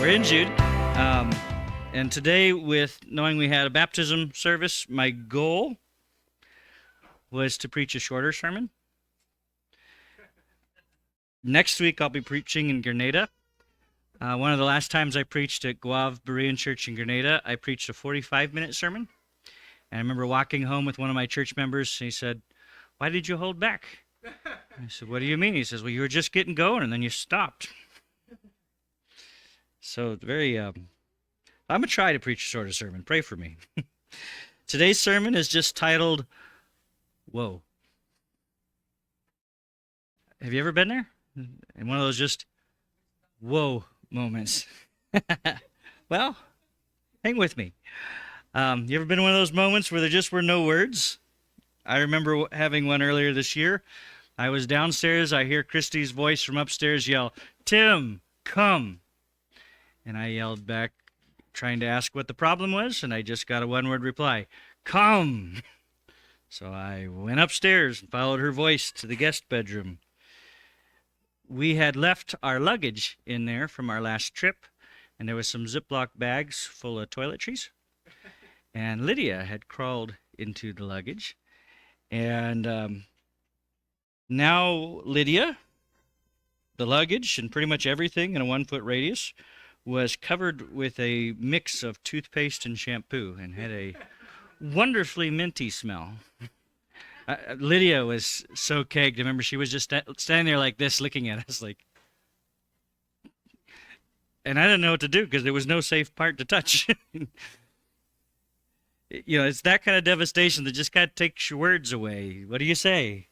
We're in Jude. And today, with knowing we had a baptism service, my goal was to preach a shorter sermon. Next week, I'll be preaching in Grenada. One of the last times I preached at Guave Berean Church in Grenada, I preached a 45-minute sermon. And I remember walking home with one of my church members, and he said, "Why did you hold back?" I said, "What do you mean?" He says, "Well, you were just getting going, and then you stopped." So very, I'm going to try to preach a shorter sermon. Pray for me. Today's sermon is just titled, Whoa. Have you ever been there? In one of those just, whoa moments. Well, hang with me. You ever been in one of those moments where there just were no words? I remember having one earlier this year. I was downstairs. I hear Christy's voice from upstairs yell, "Tim, come." And I yelled back, trying to ask what the problem was, and I just got a one-word reply, "Come." So I went upstairs and followed her voice to the guest bedroom. We had left our luggage in there from our last trip, and there was some Ziploc bags full of toiletries. And Lydia had crawled into the luggage. And now Lydia, the luggage, and pretty much everything in a 1-foot radius was covered with a mix of toothpaste and shampoo and had a wonderfully minty smell. Lydia was so cagged. I remember she was just standing there like this, looking at us like, and I didn't know what to do because there was no safe part to touch. You know, it's that kind of devastation that just kind of takes your words away. What do you say?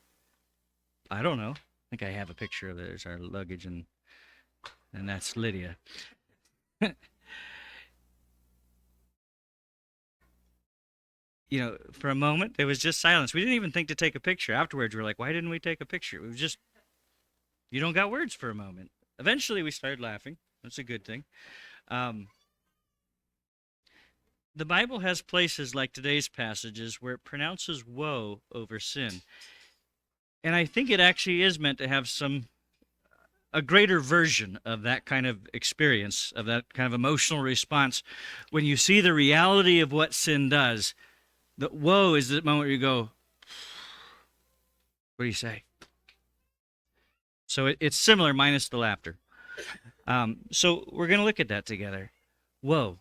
I don't know. I think I have a picture of it. There's our luggage, and that's Lydia. You know, for a moment, there was just silence. We didn't even think to take a picture. Afterwards, we were like, why didn't we take a picture? It was just, you don't got words for a moment. Eventually, we started laughing. That's a good thing. The Bible has places like today's passages where it pronounces woe over sin. And I think it actually is meant to have a greater version of that kind of experience, of that kind of emotional response. When you see the reality of what sin does, the woe is the moment where you go, what do you say? So it's similar, minus the laughter. So we're going to look at that together. Woe.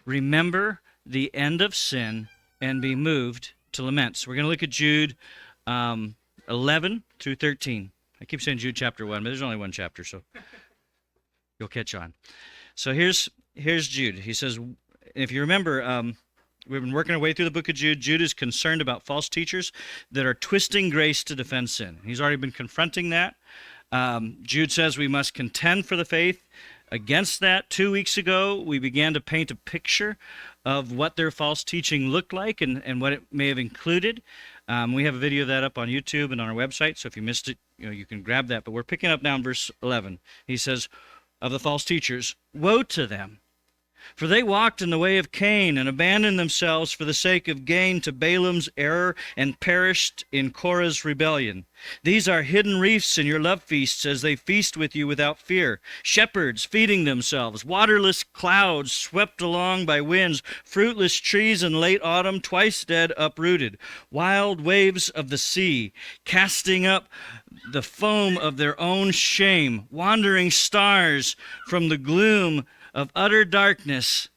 Remember the end of sin and be moved to lament. So we're going to look at Jude 11 through 13. I keep saying Jude chapter 1, but there's only one chapter, so you'll catch on. So here's Jude. He says, if you remember, we've been working our way through the book of Jude. Jude is concerned about false teachers that are twisting grace to defend sin. He's already been confronting that. Jude says we must contend for the faith. Against that, 2 weeks ago, we began to paint a picture of what their false teaching looked like and what it may have included. We have a video of that up on YouTube and on our website, so if you missed it, you can grab that. But we're picking up now in verse 11. He says, of the false teachers, woe to them! For they walked in the way of Cain and abandoned themselves for the sake of gain to Balaam's error and perished in Korah's rebellion. These are hidden reefs in your love feasts as they feast with you without fear. Shepherds feeding themselves, waterless clouds swept along by winds, fruitless trees in late autumn, twice dead, uprooted. Wild waves of the sea, casting up the foam of their own shame. Wandering stars from the gloom of utter darkness,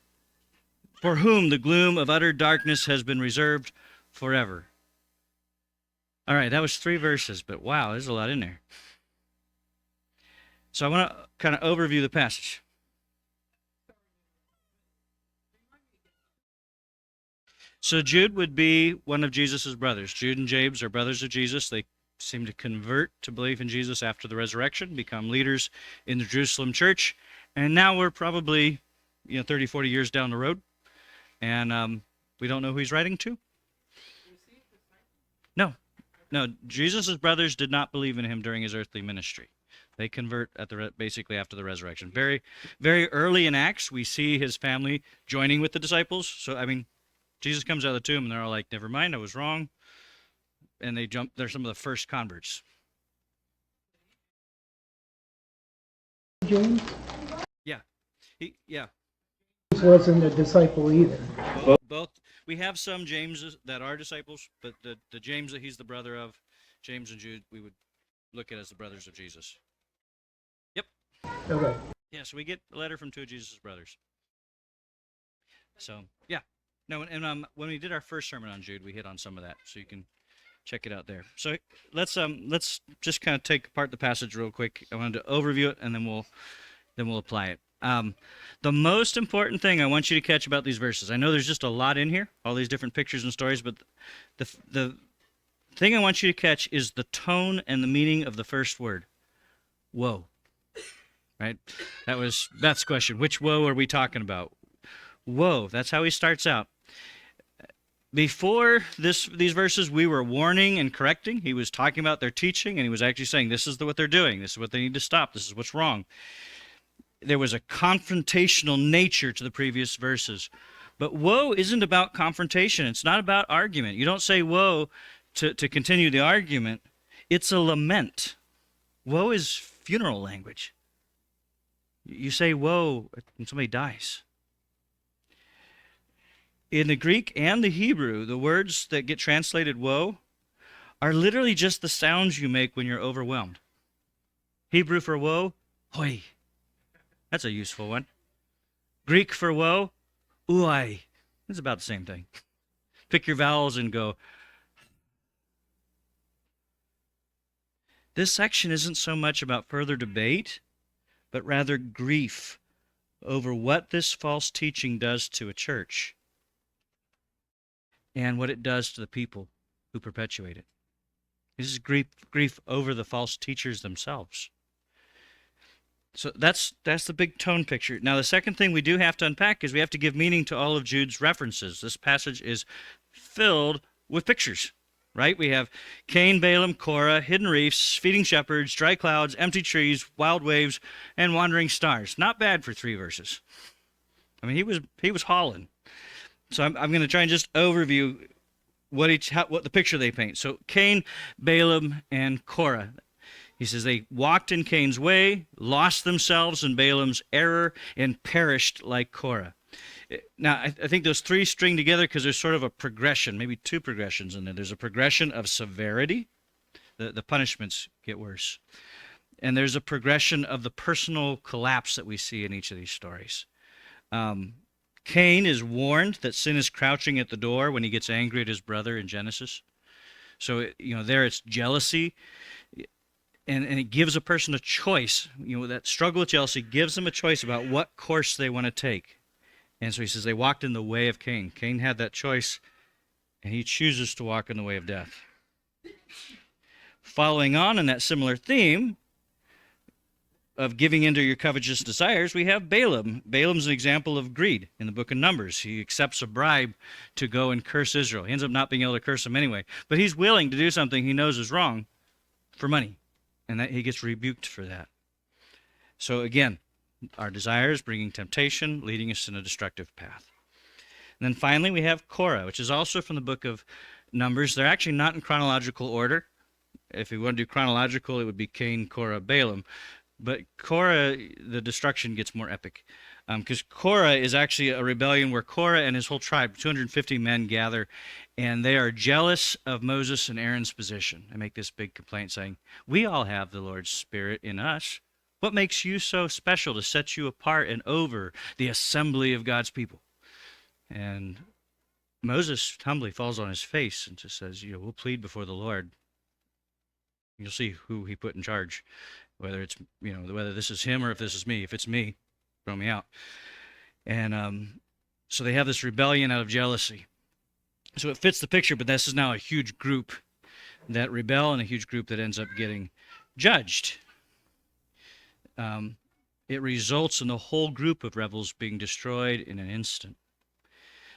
for whom the gloom of utter darkness has been reserved forever. All right, that was 3 verses, but wow, there's a lot in there. So I want to kind of overview the passage. So Jude would be one of Jesus' brothers. Jude and James are brothers of Jesus. They seem to convert to belief in Jesus after the resurrection, become leaders in the Jerusalem church. And now we're probably, 30, 40 years down the road, and we don't know who he's writing to. No, Jesus' brothers did not believe in him during his earthly ministry. They convert basically after the resurrection. Very, very early in Acts, we see his family joining with the disciples. So, Jesus comes out of the tomb, and they're all like, never mind, I was wrong. And they're some of the first converts. James? Yeah. Yeah. Wasn't a disciple either. Both. We have some Jameses that are disciples, but the James that he's the brother of, James and Jude, we would look at as the brothers of Jesus. Yep. Okay. Yeah, so we get a letter from two of Jesus' brothers. So, yeah. No, and when we did our first sermon on Jude, we hit on some of that, so you can check it out there. So let's just kind of take apart the passage real quick. I wanted to overview it, and then we'll apply it. The most important thing I want you to catch about these verses, I know there's just a lot in here, all these different pictures and stories, but the thing I want you to catch is the tone and the meaning of the first word. Woe. Right? That was Beth's question. Which woe are we talking about? Woe. That's how he starts out. Before these verses, we were warning and correcting. He was talking about their teaching, and he was actually saying, this is what they're doing. This is what they need to stop. This is what's wrong. There was a confrontational nature to the previous verses. But woe isn't about confrontation. It's not about argument. You don't say woe to continue the argument. It's a lament. Woe is funeral language. You say woe when somebody dies. In the Greek and the Hebrew, the words that get translated woe are literally just the sounds you make when you're overwhelmed. Hebrew for woe, hoi. That's a useful one. Greek for woe, uai. It's about the same thing. Pick your vowels and go. This section isn't so much about further debate, but rather grief over what this false teaching does to a church and what it does to the people who perpetuate it. This is grief over the false teachers themselves. So that's the big tone picture. Now, the second thing we do have to unpack is we have to give meaning to all of Jude's references. This passage is filled with pictures, right? We have Cain, Balaam, Korah, hidden reefs, feeding shepherds, dry clouds, empty trees, wild waves, and wandering stars. Not bad for 3 verses. I mean, he was hauling. So I'm going to try and just overview what the picture they paint. So Cain, Balaam, and Korah. He says they walked in Cain's way, lost themselves in Balaam's error, and perished like Korah. Now, I think those 3 string together because there's sort of a progression, maybe 2 progressions in there. There's a progression of severity. The punishments get worse. And there's a progression of the personal collapse that we see in each of these stories. Cain is warned that sin is crouching at the door when he gets angry at his brother in Genesis. So, there it's jealousy. And it gives a person a choice. That struggle with jealousy gives them a choice about what course they want to take. And so he says they walked in the way of Cain. Cain had that choice, and he chooses to walk in the way of death. Following on in that similar theme of giving into your covetous desires, we have Balaam. Balaam's an example of greed in the book of Numbers. He accepts a bribe to go and curse Israel. He ends up not being able to curse them anyway. But he's willing to do something he knows is wrong for money. And that he gets rebuked for that. So again, our desires bringing temptation, leading us in a destructive path. And then finally, we have Korah, which is also from the book of Numbers. They're actually not in chronological order. If we want to do chronological, it would be Cain, Korah, Balaam. But Korah, the destruction gets more epic. Because Korah is actually a rebellion where Korah and his whole tribe, 250 men, gather, and they are jealous of Moses and Aaron's position. They make this big complaint saying, we all have the Lord's Spirit in us. What makes you so special to set you apart and over the assembly of God's people? And Moses humbly falls on his face and just says, we'll plead before the Lord. You'll see who he put in charge, whether it's, whether this is him or if this is me. If it's me, throw me out. And so they have this rebellion out of jealousy. So it fits the picture, but this is now a huge group that rebel and a huge group that ends up getting judged. It results in the whole group of rebels being destroyed in an instant.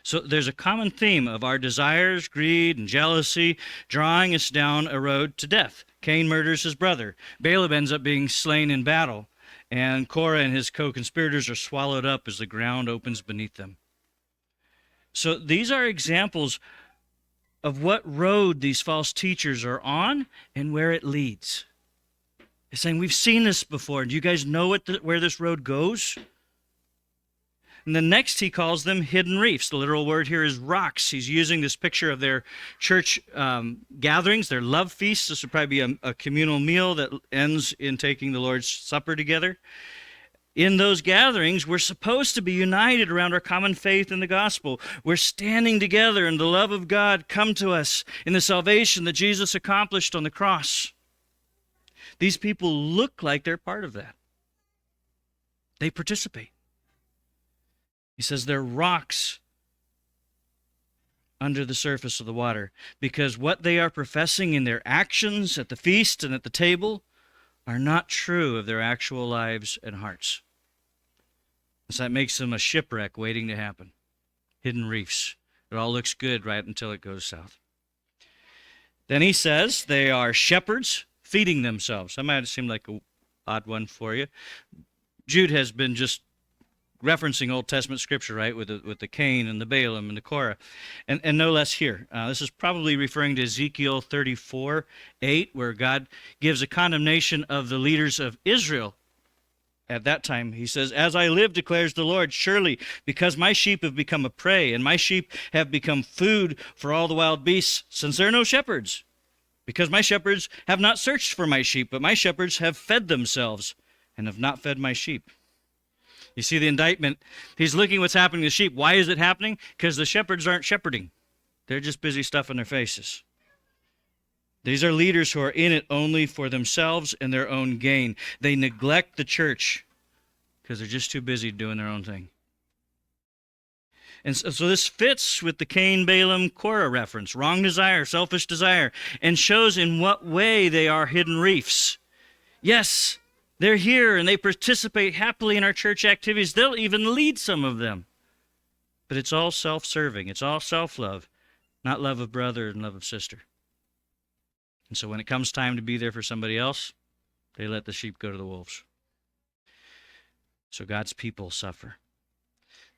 So there's a common theme of our desires, greed, and jealousy drawing us down a road to death. Cain murders his brother. Balaam ends up being slain in battle. And Korah and his co-conspirators are swallowed up as the ground opens beneath them. So these are examples of what road these false teachers are on and where it leads. It's saying, we've seen this before. Do you guys know where this road goes? And then next he calls them hidden reefs. The literal word here is rocks. He's using this picture of their church gatherings, their love feasts. This would probably be a communal meal that ends in taking the Lord's Supper together. In those gatherings, we're supposed to be united around our common faith in the gospel. We're standing together in the love of God come to us in the salvation that Jesus accomplished on the cross. These people look like they're part of that. They participate. He says they're rocks under the surface of the water because what they are professing in their actions at the feast and at the table are not true of their actual lives and hearts. So that makes them a shipwreck waiting to happen. Hidden reefs. It all looks good right until it goes south. Then he says they are shepherds feeding themselves. That might seem like an odd one for you. Jude has been just referencing Old Testament scripture, right, with the Cain and the Balaam and the Korah, and no less here. This is probably referring to Ezekiel 34:8, where God gives a condemnation of the leaders of Israel. At that time, he says, "As I live, declares the Lord, surely because my sheep have become a prey, and my sheep have become food for all the wild beasts, since there are no shepherds. Because my shepherds have not searched for my sheep, but my shepherds have fed themselves and have not fed my sheep." You see the indictment. He's looking what's happening to the sheep. Why is it happening? Because the shepherds aren't shepherding. They're just busy stuffing their faces. These are leaders who are in it only for themselves and their own gain. They neglect the church because they're just too busy doing their own thing. And so this fits with the Cain, Balaam, Korah reference, wrong desire, selfish desire, and shows in what way they are hidden reefs. Yes, they're here and they participate happily in our church activities. They'll even lead some of them. But it's all self-serving. It's all self-love, not love of brother and love of sister. And so when it comes time to be there for somebody else, they let the sheep go to the wolves. So God's people suffer.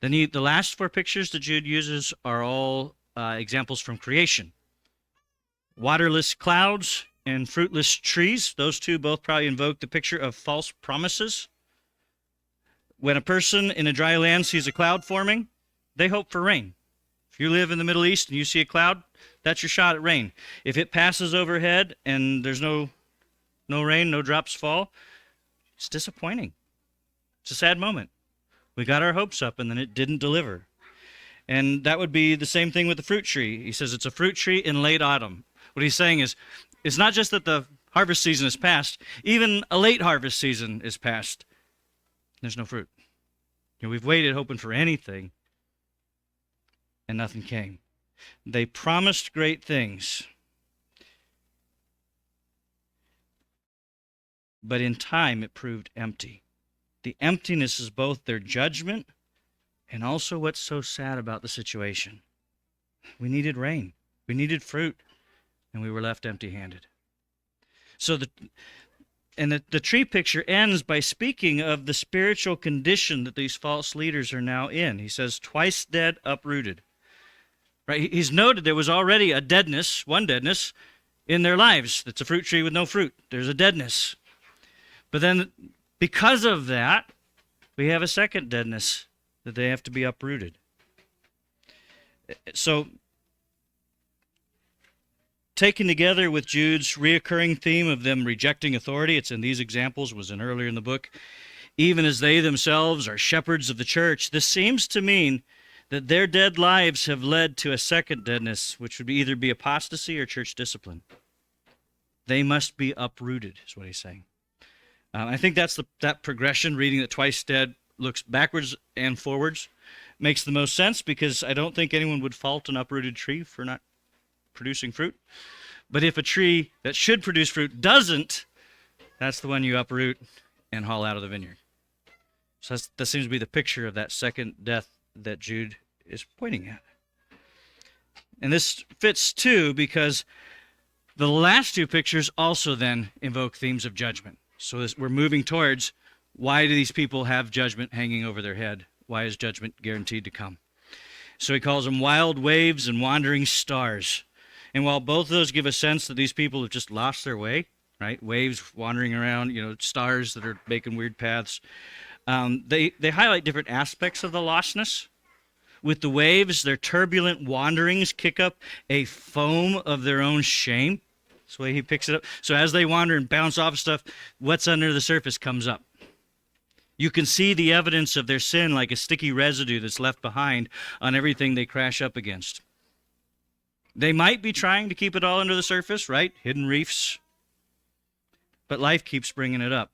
Then the last four pictures that Jude uses are all examples from creation. Waterless clouds and fruitless trees. Those two both probably invoke the picture of false promises. When a person in a dry land sees a cloud forming, they hope for rain. If you live in the Middle East and you see a cloud, that's your shot at rain. If it passes overhead and there's no rain, no drops fall, it's disappointing. It's a sad moment. We got our hopes up and then it didn't deliver. And that would be the same thing with the fruit tree. He says it's a fruit tree in late autumn. What he's saying is, it's not just that the harvest season is past, even a late harvest season is past. There's no fruit. We've waited hoping for anything, and nothing came. They promised great things, but in time it proved empty. The emptiness is both their judgment and also what's so sad about the situation. We needed rain. We needed fruit, and we were left empty-handed. So the tree picture ends by speaking of the spiritual condition that these false leaders are now in. He says, twice dead, uprooted. Right? He's noted there was already a deadness, one deadness, in their lives. It's a fruit tree with no fruit. There's a deadness. But then because of that, we have a second deadness, that they have to be uprooted. So, taken together with Jude's reoccurring theme of them rejecting authority, it's in these examples, was in earlier in the book, even as they themselves are shepherds of the church, this seems to mean that their dead lives have led to a second deadness, which would either be apostasy or church discipline. They must be uprooted, is what he's saying. I think that progression, reading that twice dead looks backwards and forwards, makes the most sense, because I don't think anyone would fault an uprooted tree for not producing fruit. But if a tree that should produce fruit doesn't, that's the one you uproot and haul out of the vineyard. So that seems to be the picture of that second death that Jude is pointing at. And this fits too, because the last two pictures also then invoke themes of judgment. So we're moving towards, why do these people have judgment hanging over their head? Why is judgment guaranteed to come? So he calls them wild waves and wandering stars. And while both of those give a sense that these people have just lost their way, right? Waves wandering around, stars that are making weird paths. They highlight different aspects of the lostness. With the waves, their turbulent wanderings kick up a foam of their own shame. That's the way he picks it up. So as they wander and bounce off stuff, what's under the surface comes up. You can see the evidence of their sin like a sticky residue that's left behind on everything they crash up against. They might be trying to keep it all under the surface, right? Hidden reefs. But life keeps bringing it up.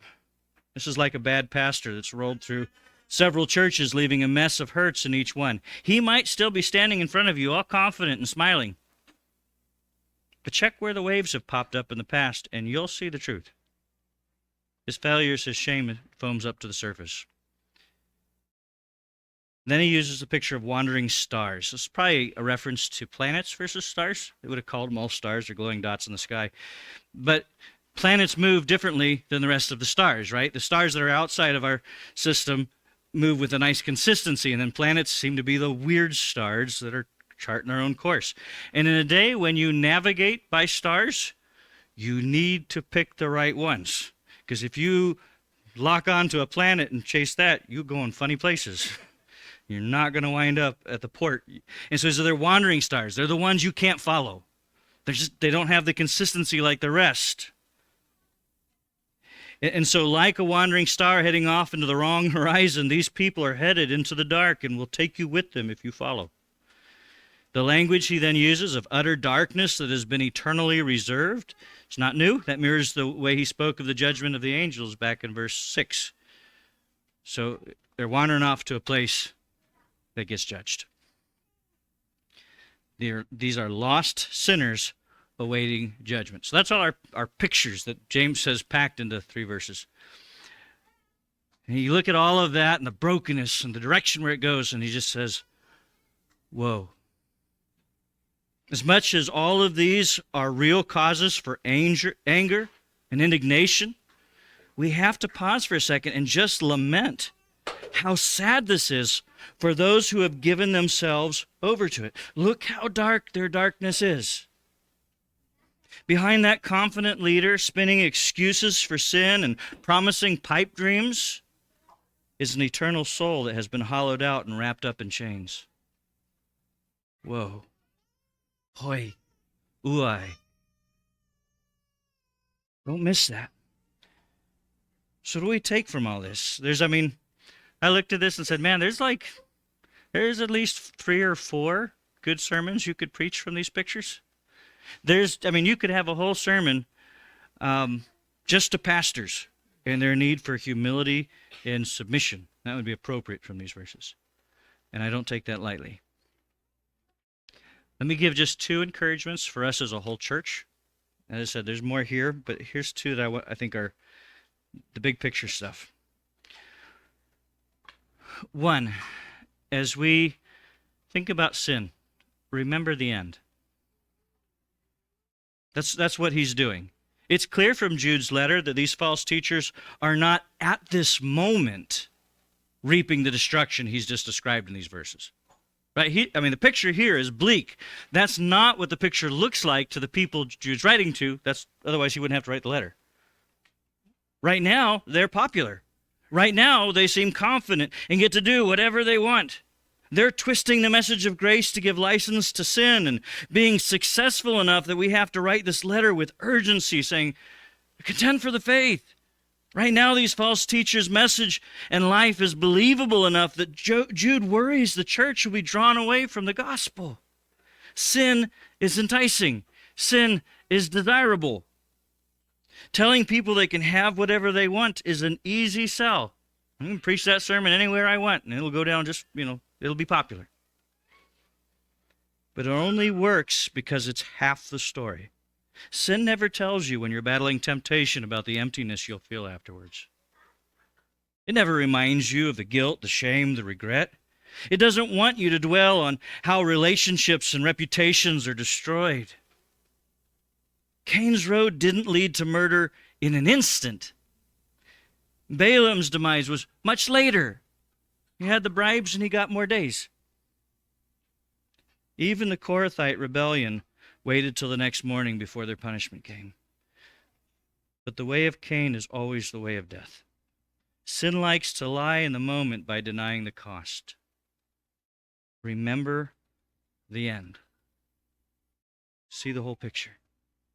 This is like a bad pastor that's rolled through several churches, leaving a mess of hurts in each one. He might still be standing in front of you, all confident and smiling. But check where the waves have popped up in the past, and you'll see the truth. His failures, his shame foams up to the surface. Then he uses the picture of wandering stars. This is probably a reference to planets versus stars. They would have called them all stars or glowing dots in the sky. But planets move differently than the rest of the stars, right? The stars that are outside of our system move with a nice consistency, and then planets seem to be the weird stars that are charting their own course. And in a day when you navigate by stars, you need to pick the right ones. Because if you lock onto a planet and chase that, you go in funny places. You're not going to wind up at the port. And so they're wandering stars. They're the ones you can't follow. They don't have the consistency like the rest. And so like a wandering star heading off into the wrong horizon, these people are headed into the dark and will take you with them if you follow. The language he then uses of utter darkness that has been eternally reserved, it's not new. That mirrors the way he spoke of the judgment of the angels back in verse 6. So they're wandering off to a place that gets judged. These are lost sinners awaiting judgment. So that's all our pictures that James has packed into 3 verses. And you look at all of that and the brokenness and the direction where it goes, and he just says, whoa. As much as all of these are real causes for anger and indignation, we have to pause for a second and just lament how sad this is for those who have given themselves over to it. Look how dark their darkness is. Behind that confident leader spinning excuses for sin and promising pipe dreams is an eternal soul that has been hollowed out and wrapped up in chains. Whoa. Hoi. Uai. Don't miss that. So what do we take from all this? I looked at this and said, man, there's at least 3 or 4 good sermons you could preach from these pictures. You could have a whole sermon just to pastors and their need for humility and submission. That would be appropriate from these verses. And I don't take that lightly. Let me give just 2 encouragements for us as a whole church. As I said, there's more here, but here's 2 that I think are the big picture stuff. 1, as we think about sin, remember the end. That's what he's doing. It's clear from Jude's letter that these false teachers are not at this moment reaping the destruction he's just described in these verses. Right? The picture here is bleak. That's not what the picture looks like to the people Jude's writing to. Otherwise he wouldn't have to write the letter. Right now, they're popular. Right now, they seem confident and get to do whatever they want. They're twisting the message of grace to give license to sin and being successful enough that we have to write this letter with urgency saying, contend for the faith. Right now, these false teachers' message and life is believable enough that Jude worries the church will be drawn away from the gospel. Sin is enticing. Sin is desirable. Telling people they can have whatever they want is an easy sell. I can preach that sermon anywhere I want, and it'll go down it'll be popular. But it only works because it's half the story. Sin never tells you when you're battling temptation about the emptiness you'll feel afterwards. It never reminds you of the guilt, the shame, the regret. It doesn't want you to dwell on how relationships and reputations are destroyed. Cain's road didn't lead to murder in an instant. Balaam's demise was much later. He had the bribes and he got more days. Even the Korathite rebellion waited till the next morning before their punishment came. But the way of Cain is always the way of death. Sin likes to lie in the moment by denying the cost. Remember the end. See the whole picture.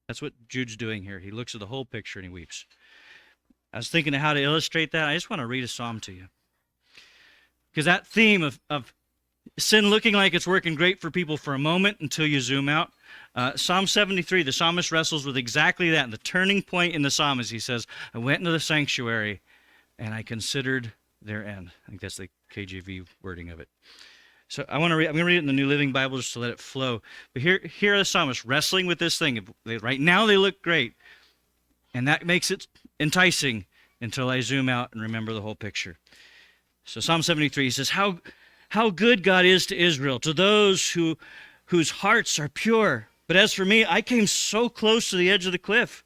That's what Jude's doing here. He looks at the whole picture and he weeps. I was thinking of how to illustrate that. I just want to read a psalm to you. Because that theme of sin looking like it's working great for people for a moment until you zoom out. Psalm 73, the psalmist wrestles with exactly that. And the turning point in the psalm is he says, I went into the sanctuary and I considered their end. I think that's the KJV wording of it. So I'm going to read it in the New Living Bible just to let it flow. But here are the psalmists wrestling with this thing. Right now they look great. And that makes it enticing until I zoom out and remember the whole picture. So Psalm 73, he says, How good God is to Israel, to those whose hearts are pure. But as for me, I came so close to the edge of the cliff.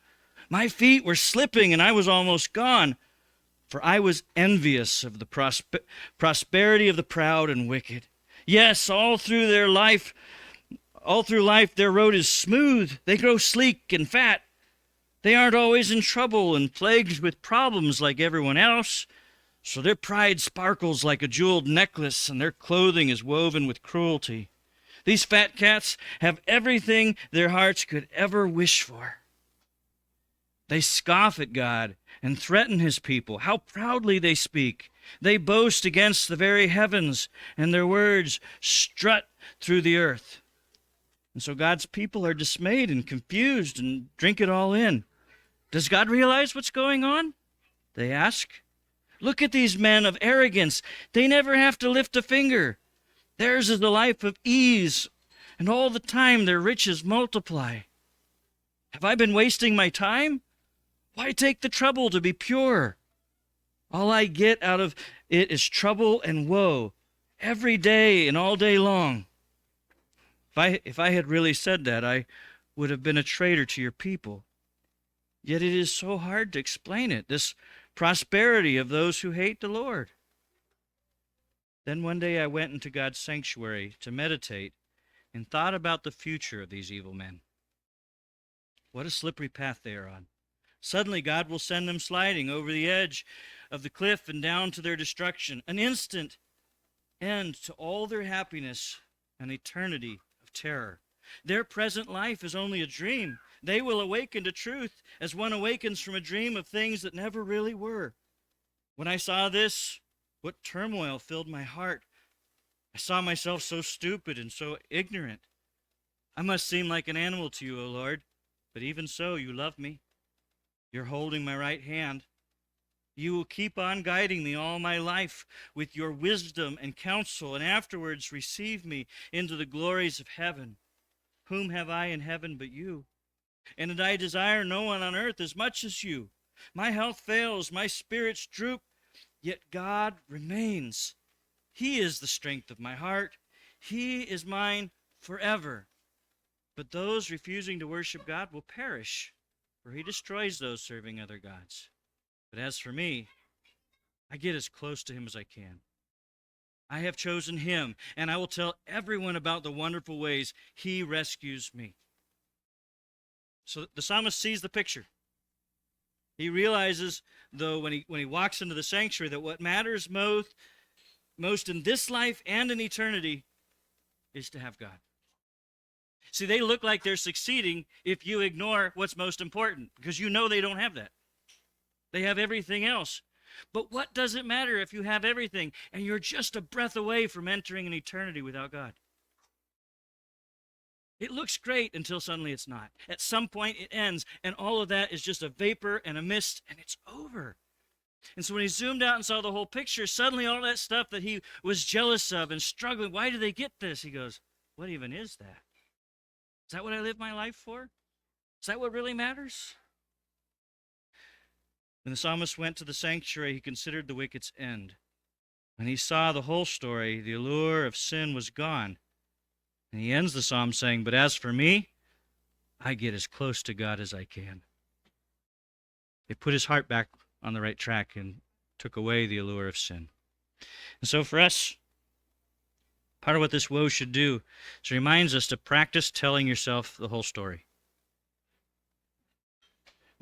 My feet were slipping and I was almost gone. For I was envious of the prosperity of the proud and wicked. Yes, all through life, their road is smooth. They grow sleek and fat. They aren't always in trouble and plagued with problems like everyone else. So their pride sparkles like a jeweled necklace, and their clothing is woven with cruelty. These fat cats have everything their hearts could ever wish for. They scoff at God and threaten his people. How proudly they speak. They boast against the very heavens, and their words strut through the earth. And so God's people are dismayed and confused and drink it all in. Does God realize what's going on? They ask. Look at these men of arrogance. They never have to lift a finger. Theirs is the life of ease, and all the time their riches multiply. Have I been wasting my time? Why take the trouble to be pure? All I get out of it is trouble and woe, every day and all day long. If I had really said that, I would have been a traitor to your people. Yet it is so hard to explain it, this prosperity of those who hate the Lord. Then one day I went into God's sanctuary to meditate and thought about the future of these evil men. What a slippery path they are on. Suddenly God will send them sliding over the edge of the cliff and down to their destruction, an instant end to all their happiness, an eternity of terror. Their present life is only a dream. They will awaken to truth as one awakens from a dream of things that never really were. When I saw this, what turmoil filled my heart. I saw myself so stupid and so ignorant. I must seem like an animal to you, O Lord, but even so, you love me. You're holding my right hand. You will keep on guiding me all my life with your wisdom and counsel, and afterwards receive me into the glories of heaven. Whom have I in heaven but you? And I desire no one on earth as much as you. My health fails, my spirits droop, yet God remains. He is the strength of my heart. He is mine forever. But those refusing to worship God will perish, for he destroys those serving other gods. But as for me, I get as close to him as I can. I have chosen him, and I will tell everyone about the wonderful ways he rescues me. So the psalmist sees the picture. He realizes, though, when he walks into the sanctuary, that what matters most in this life and in eternity is to have God. See, they look like they're succeeding if you ignore what's most important, because you know they don't have that. They have everything else. But what does it matter if you have everything and you're just a breath away from entering an eternity without God? It looks great until suddenly it's not. At some point it ends, and all of that is just a vapor and a mist, and it's over. And so when he zoomed out and saw the whole picture, suddenly all that stuff that he was jealous of and struggling, why do they get this? He goes, what even is that? Is that what I live my life for? Is that what really matters? When the psalmist went to the sanctuary, he considered the wicked's end. When he saw the whole story, the allure of sin was gone. And he ends the psalm saying, but as for me, I get as close to God as I can. It put his heart back on the right track and took away the allure of sin. And so for us, part of what this woe should do is it reminds us to practice telling yourself the whole story.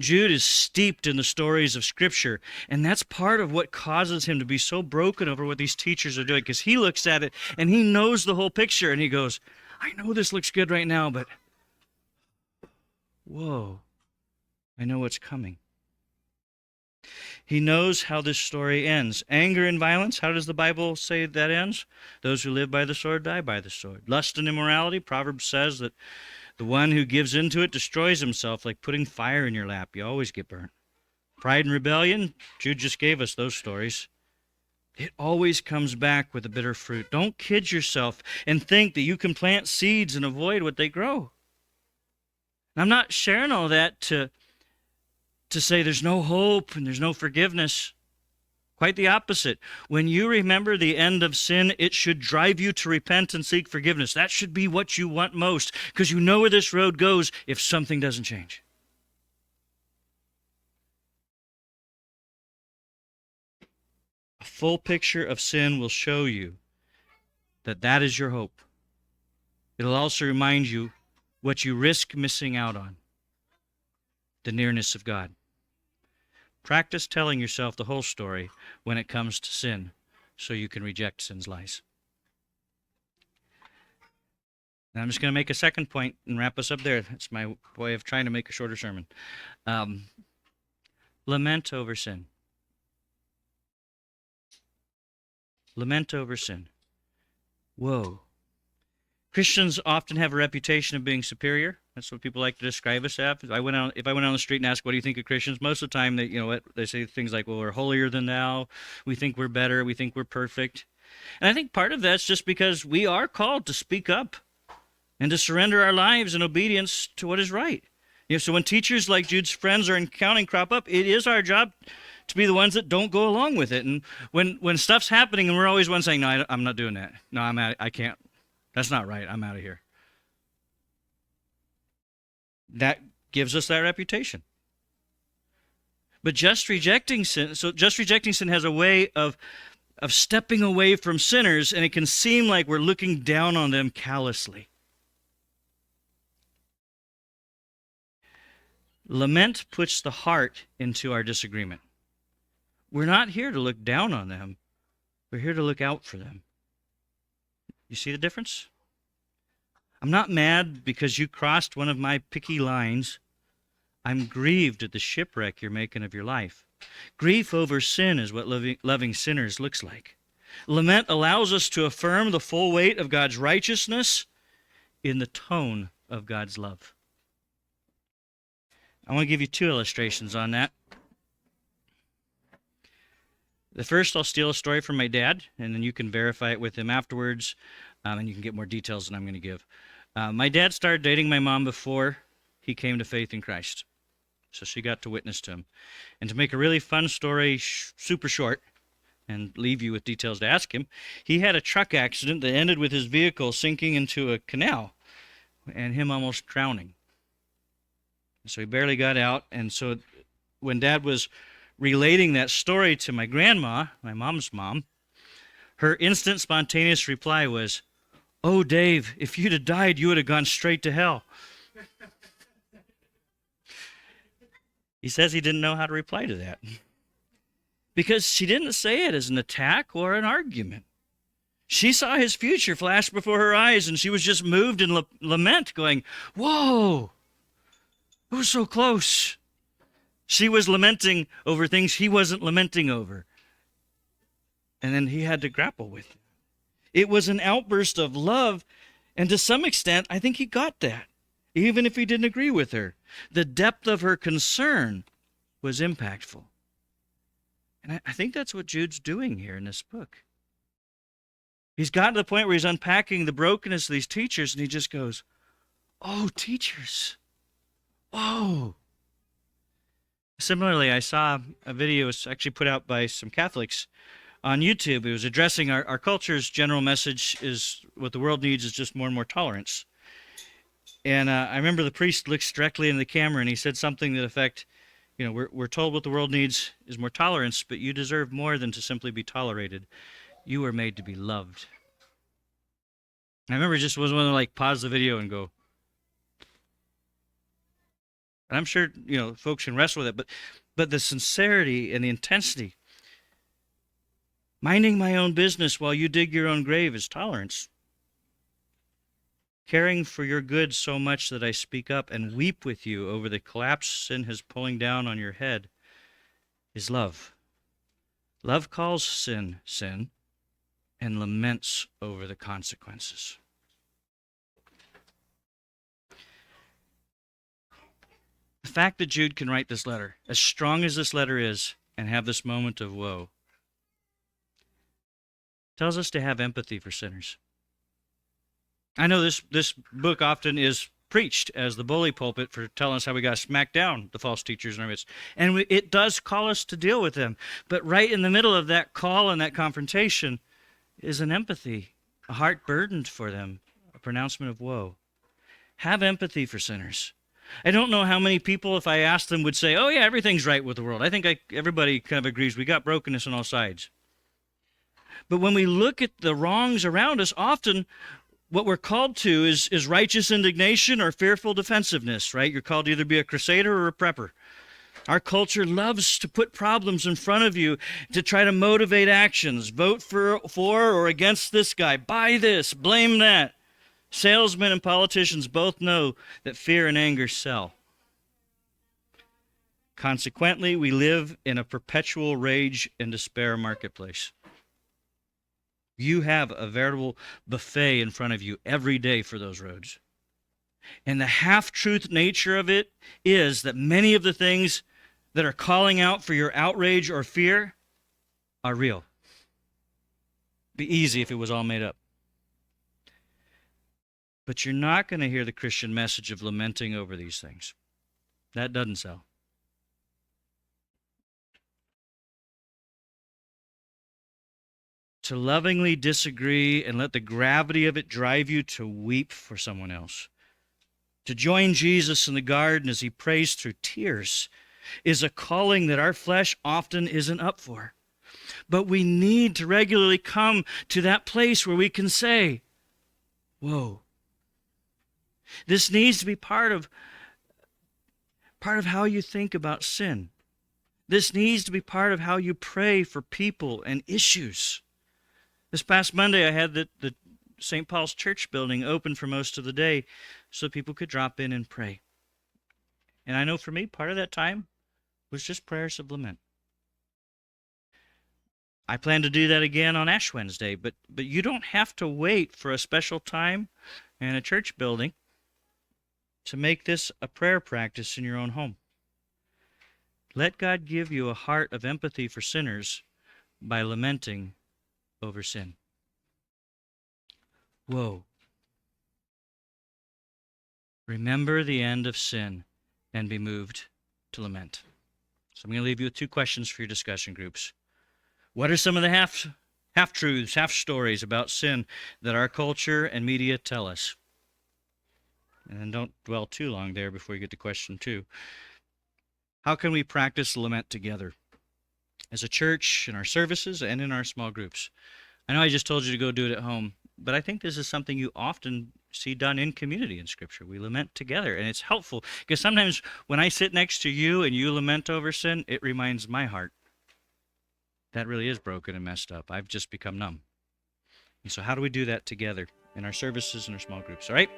Jude is steeped in the stories of Scripture, and that's part of what causes him to be so broken over what these teachers are doing, because he looks at it and he knows the whole picture, and he goes, I know this looks good right now, but whoa, I know what's coming. He knows how this story ends. Anger and violence, how does the Bible say that ends? Those who live by the sword die by the sword. Lust and immorality, Proverbs says that the one who gives into it destroys himself, like putting fire in your lap. You always get burned. Pride and rebellion, Jude just gave us those stories. It always comes back with a bitter fruit. Don't kid yourself and think that you can plant seeds and avoid what they grow. And I'm not sharing all that to say there's no hope and there's no forgiveness. Quite the opposite. When you remember the end of sin, it should drive you to repent and seek forgiveness. That should be what you want most, because you know where this road goes if something doesn't change. A full picture of sin will show you that that is your hope. It'll also remind you what you risk missing out on, the nearness of God. Practice telling yourself the whole story when it comes to sin, so you can reject sin's lies. Now I'm just going to make a second point and wrap us up there. That's my way of trying to make a shorter sermon. Lament over sin. Lament over sin. Whoa. Christians often have a reputation of being superior. That's what people like to describe us as. If I went on the street and asked, "What do you think of Christians?" Most of the time, they say things like, "Well, we're holier than thou. We think we're better. We think we're perfect." And I think part of that's just because we are called to speak up and to surrender our lives in obedience to what is right. So when teachers like Jude's friends or in counting crop up, it is our job to be the ones that don't go along with it. And when stuff's happening, and we're always one saying, "No, I'm not doing that. No, I can't. That's not right. I'm out of here." That gives us that reputation. But just rejecting sin has a way of stepping away from sinners, and it can seem like we're looking down on them callously. Lament puts the heart into our disagreement. We're not here to look down on them. We're here to look out for them. You see the difference? I'm not mad because you crossed one of my picky lines. I'm grieved at the shipwreck you're making of your life. Grief over sin is what loving sinners looks like. Lament allows us to affirm the full weight of God's righteousness in the tone of God's love. I want to give you two illustrations on that. The first, I'll steal a story from my dad, and then you can verify it with him afterwards, and you can get more details than I'm going to give. My dad started dating my mom before he came to faith in Christ, so she got to witness to him. And to make a really fun story super short and leave you with details to ask him, he had a truck accident that ended with his vehicle sinking into a canal and him almost drowning. So he barely got out, and so when Dad was relating that story to my grandma, my mom's mom, her instant spontaneous reply was, "Oh, Dave, if you'd have died, you would have gone straight to hell." He says he didn't know how to reply to that because she didn't say it as an attack or an argument. She saw his future flash before her eyes, and she was just moved in lament, going, "Whoa, it was so close." She was lamenting over things he wasn't lamenting over. And then he had to grapple with it. It was an outburst of love, and to some extent, I think he got that, even if he didn't agree with her. The depth of her concern was impactful. And I think that's what Jude's doing here in this book. He's gotten to the point where he's unpacking the brokenness of these teachers, and he just goes, "Oh, teachers. Oh." Similarly, I saw a video, it was actually put out by some Catholics on YouTube. It was addressing our culture's general message is what the world needs is just more and more tolerance. And I remember the priest looks directly into the camera and he said something to the effect, we're told what the world needs is more tolerance, but you deserve more than to simply be tolerated. You were made to be loved. And I remember just was one to pause the video and go, And I'm sure, folks can wrestle with it, but the sincerity and the intensity, minding my own business while you dig your own grave, is tolerance. Caring for your good so much that I speak up and weep with you over the collapse sin has pulling down on your head is love. Love calls sin, sin, and laments over the consequences. The fact that Jude can write this letter, as strong as this letter is, and have this moment of woe, tells us to have empathy for sinners. I know this book often is preached as the bully pulpit for telling us how we got to smack down the false teachers in our midst. And it does call us to deal with them. But right in the middle of that call and that confrontation is an empathy, a heart burdened for them, a pronouncement of woe. Have empathy for sinners. I don't know how many people, if I asked them, would say, oh yeah, everything's right with the world. I think everybody kind of agrees we got brokenness on all sides. But when we look at the wrongs around us, often what we're called to is righteous indignation or fearful defensiveness, right? You're called to either be a crusader or a prepper. Our culture loves to put problems in front of you to try to motivate actions. Vote for or against this guy. Buy this. Blame that. Salesmen and politicians both know that fear and anger sell. Consequently, we live in a perpetual rage and despair marketplace. You have a veritable buffet in front of you every day for those roads. And the half-truth nature of it is that many of the things that are calling out for your outrage or fear are real. It'd be easy if it was all made up. But you're not going to hear the Christian message of lamenting over these things. That doesn't sell. To lovingly disagree and let the gravity of it drive you to weep for someone else. To join Jesus in the garden as he prays through tears is a calling that our flesh often isn't up for. But we need to regularly come to that place where we can say, whoa. This needs to be part of how you think about sin. This needs to be part of how you pray for people and issues. This past Monday, I had the St. Paul's Church building open for most of the day so people could drop in and pray. And I know for me, part of that time was just prayers of lament. I plan to do that again on Ash Wednesday, but you don't have to wait for a special time in a church building to make this a prayer practice in your own home. Let God give you a heart of empathy for sinners by lamenting over sin. Whoa. Remember the end of sin and be moved to lament. So I'm going to leave you with two questions for your discussion groups. What are some of the half-truths, half-stories about sin that our culture and media tell us? And don't dwell too long there before you get to question two. How can we practice lament together as a church, in our services, and in our small groups? I know I just told you to go do it at home, but I think this is something you often see done in community in Scripture. We lament together, and it's helpful because sometimes when I sit next to you and you lament over sin, it reminds my heart that really is broken and messed up. I've just become numb. And so how do we do that together in our services and our small groups? All right?